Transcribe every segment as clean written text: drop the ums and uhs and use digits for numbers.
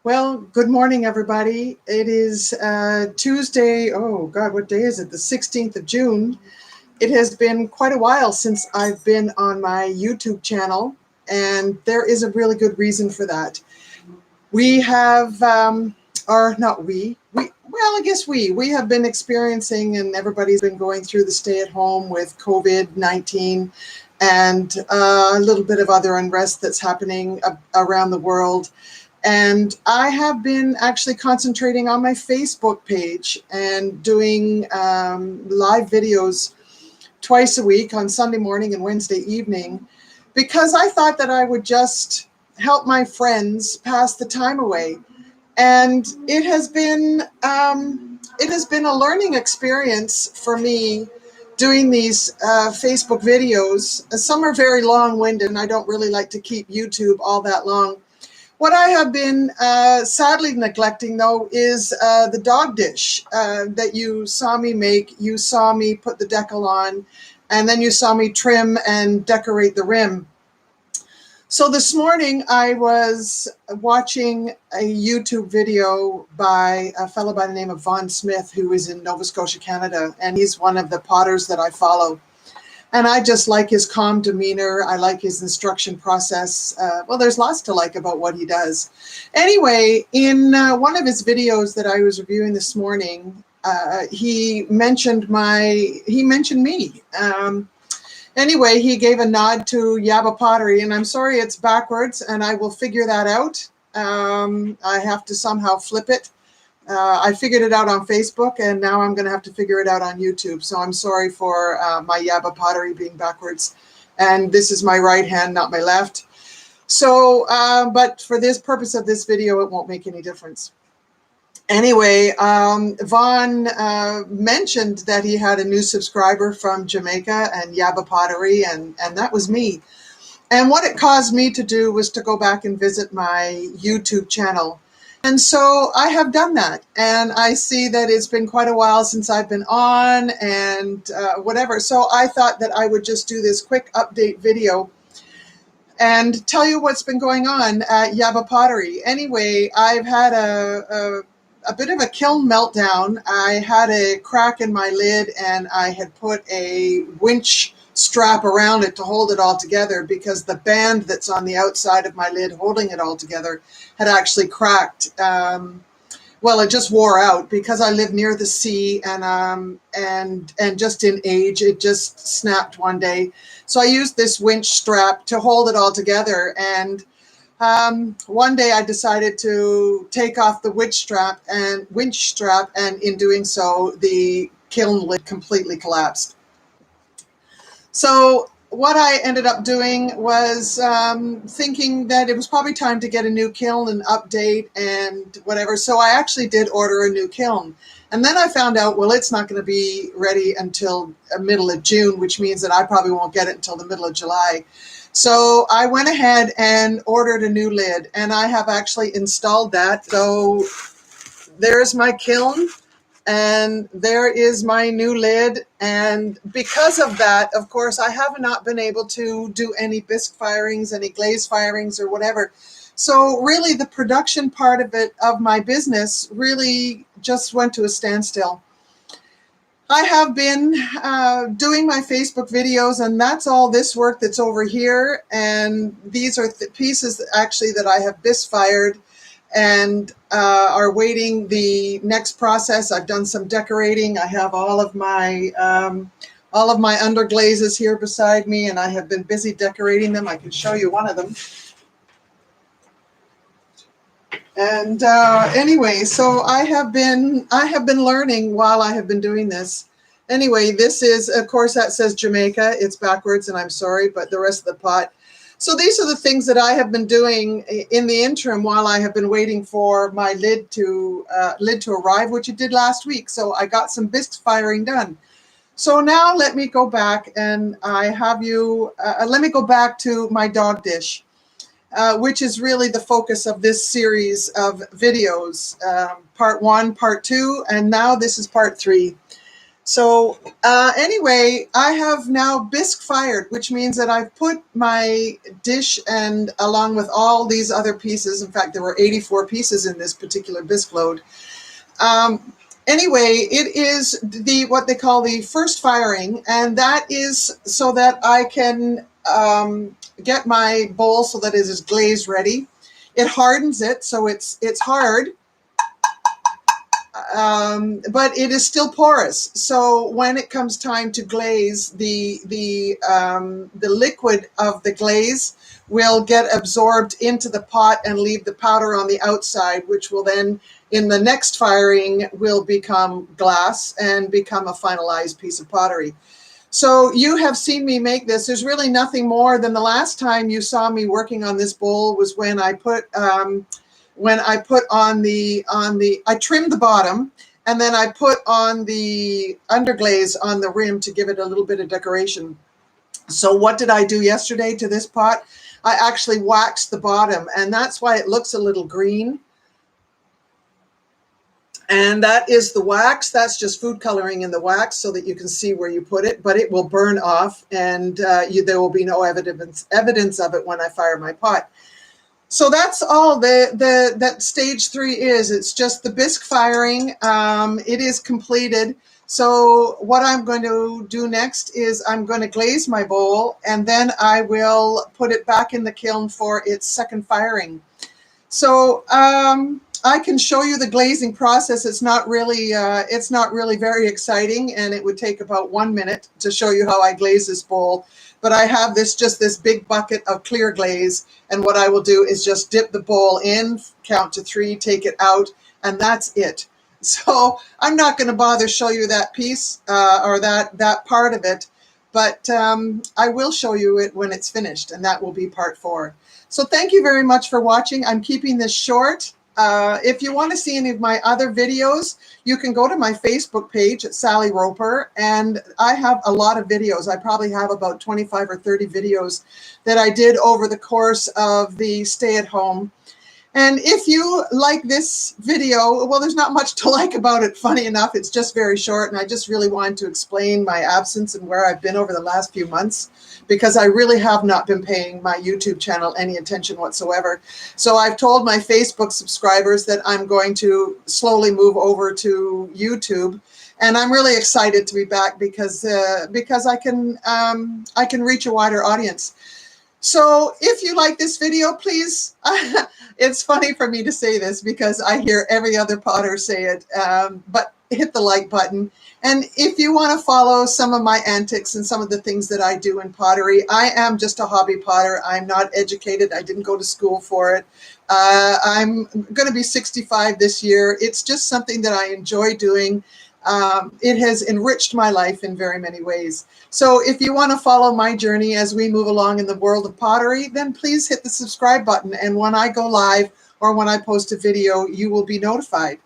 Well, good morning, everybody. It is Tuesday. Oh, God, what day is it? The 16th of June. It has been quite a while since I've been on my YouTube channel, and there is a really good reason for that. We have, or not well, I guess we have been experiencing, and everybody's been going through the stay-at-home with COVID-19 and a little bit of other unrest that's happening around the world. And I have been actually concentrating on my Facebook page and doing live videos twice a week on Sunday morning and Wednesday evening, because I thought that I would just help my friends pass the time away. And it has been a learning experience for me doing these Facebook videos. Some are very long-winded, and I don't really like to keep YouTube all that long. What I have been sadly neglecting, though, is the dog dish that you saw me make. You saw me put the decal on, and then you saw me trim and decorate the rim. So this morning I was watching a YouTube video by a fellow by the name of Vaughn Smith, who is in Nova Scotia, Canada, and he's one of the potters that I follow. And I just like his calm demeanor. I like his instruction process. Well, there's lots to like about what he does. Anyway, in one of his videos that I was reviewing this morning, he mentioned me. Anyway, he gave a nod to Yaba Pottery, and I'm sorry it's backwards, and I will figure that out. I have to somehow flip it. I figured it out on Facebook, and now I'm going to have to figure it out on YouTube. So I'm sorry for my Yaba Pottery being backwards. And this is my right hand, not my left. So, but for this purpose of this video, it won't make any difference. Anyway, Vaughn mentioned that he had a new subscriber from Jamaica and Yaba Pottery, and that was me. And what it caused me to do was to go back and visit my YouTube channel. And so I have done that, and I see that it's been quite a while since I've been on and whatever. So I thought that I would just do this quick update video and tell you what's been going on at Yaba Pottery. Anyway, I've had a bit of a kiln meltdown. I had a crack in my lid, and I had put a winch strap around it to hold it all together, because the band that's on the outside of my lid holding it all together had actually cracked. Well, it just wore out because I live near the sea, and just in age, it just snapped one day. So I used this winch strap to hold it all together, and one day I decided to take off the winch strap, and in doing so, the kiln lid completely collapsed. So what I ended up doing was thinking that it was probably time to get a new kiln and update and whatever. So I actually did order a new kiln. And then I found out, well, it's not going to be ready until middle of June, which means that I probably won't get it until the middle of July. So I went ahead and ordered a new lid, and I have actually installed that. So there's my kiln, and there is my new lid. And because of that, of course, I have not been able to do any bisque firings, any glaze firings, or whatever. So really the production part of my business really just went to a standstill. I have been doing my Facebook videos, and that's all this work that's over here. And these are pieces actually that I have bisque fired and are waiting the next process. I've done some decorating. I have all of my underglazes here beside me, and I have been busy decorating them. I can show you one of them. And anyway, so I have been learning while I have been doing this. Anyway, this is, of course, that says Jamaica. It's backwards, and I'm sorry, but the rest of the pot. So these are the things that I have been doing in the interim while I have been waiting for my lid to arrive, which it did last week. So I got some bisque firing done. So now let me go back, and let me go back to my dog dish, which is really the focus of this series of videos, part 1, part 2, and now this is part 3. So anyway, I have now bisque fired, which means that I've put my dish and along with all these other pieces, in fact, there were 84 pieces in this particular bisque load. Anyway, it is what they call the first firing, and that is so that I can get my bowl so that it is glaze ready. It hardens it, so it's hard. But it is still porous. So when it comes time to glaze, the liquid of the glaze will get absorbed into the pot and leave the powder on the outside, which will then, in the next firing, will become glass and become a finalized piece of pottery. So you have seen me make this. There's really nothing more than the last time you saw me working on this bowl was when I put on I trimmed the bottom, and then I put on the underglaze on the rim to give it a little bit of decoration. So what did I do yesterday to this pot? I actually waxed the bottom, and that's why it looks a little green. And that is the wax. That's just food coloring in the wax so that you can see where you put it, but it will burn off, and there will be no evidence of it when I fire my pot. So that's all that stage 3 is. It's just the bisque firing. It is completed. So what I'm going to do next is I'm going to glaze my bowl, and then I will put it back in the kiln for its second firing. So I can show you the glazing process. It's not really very exciting, and it would take about 1 minute to show you how I glaze this bowl. But I have just this big bucket of clear glaze, and what I will do is just dip the bowl in, count to 3, take it out, and that's it. So I'm not going to bother show you that piece or that part of it, but I will show you it when it's finished, and that will be part 4. So thank you very much for watching. I'm keeping this short. If you want to see any of my other videos, you can go to my Facebook page at Sally Roper, and I have a lot of videos. I probably have about 25 or 30 videos that I did over the course of the stay-at-home. And if you like this video, well, there's not much to like about it, funny enough. It's just very short, and I just really wanted to explain my absence and where I've been over the last few months, because I really have not been paying my YouTube channel any attention whatsoever. So I've told my Facebook subscribers that I'm going to slowly move over to YouTube, and I'm really excited to be back because I can reach a wider audience. So if you like this video, please, it's funny for me to say this because I hear every other potter say it, but hit the like button. And if you want to follow some of my antics and some of the things that I do in pottery, I am just a hobby potter. I'm not educated. I didn't go to school for it. I'm going to be 65 this year. It's just something that I enjoy doing. It has enriched my life in very many ways. So if you want to follow my journey as we move along in the world of pottery, then please hit the subscribe button. And when I go live or when I post a video, you will be notified.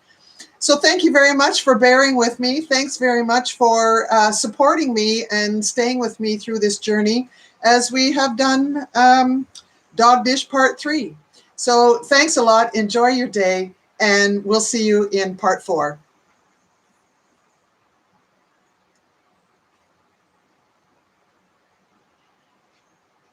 So thank you very much for bearing with me. Thanks very much for supporting me and staying with me through this journey as we have done Dog Dish Part 3. So thanks a lot. Enjoy your day, and we'll see you in Part 4.